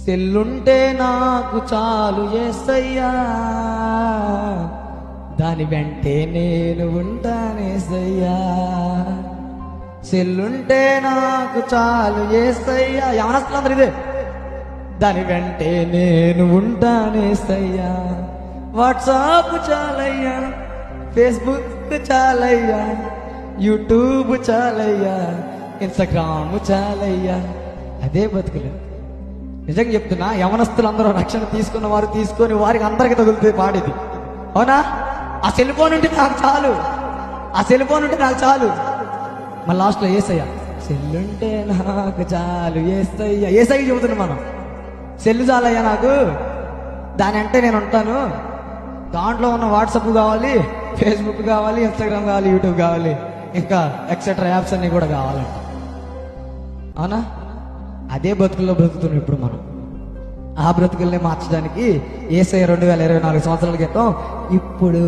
సెల్లుంటే నాకు చాలు యేసయ్యా, దాని వెంటే నేను ఉంటానేసయ్యా. సెల్లుంటే నాకు చాలు యేసయ్యా, యవనస్తులందరూ ఇదే, దాని వెంటే నేను ఉంటానేసయ్యా. వాట్సాప్ చాలయ్యా, ఫేస్బుక్ చాలయ్యా, యూట్యూబ్ చాలయ్యా, ఇన్స్టాగ్రామ్ చాలయ్యా. అదే బతుకులు. నిజంగా చెప్తున్నా, యవనస్తులందరూ రక్షణ తీసుకున్న వారు తీసుకొని వారికి అందరికి తగులుతుంది పాడేది, అవునా? ఆ సెల్ ఫోన్ ఉంటే నాకు చాలు, ఆ సెల్ ఫోన్ ఉంటే నాకు చాలు. మళ్ళీ లాస్ట్లో ఏసయ్యా, సెల్లుంటే నాకు చాలు ఏసయ్యా. ఏసయ్య చెబుతున్నాం మనం, సెల్లు చాలయ్యా నాకు, దాని అంటే నేను ఉంటాను. దాంట్లో ఉన్న వాట్సాప్ కావాలి, ఫేస్బుక్ కావాలి, ఇన్స్టాగ్రామ్ కావాలి, యూట్యూబ్ కావాలి, ఇంకా ఎక్సెట్రా యాప్స్ అన్నీ కూడా కావాలంట, అవునా? అదే బతుకుల్లో బ్రతుకుతున్నాం ఇప్పుడు మనం. ఆ బ్రతుకుల్ని మార్చడానికి యేసయ్య 2024 సంవత్సరాల క్రితం ఇప్పుడు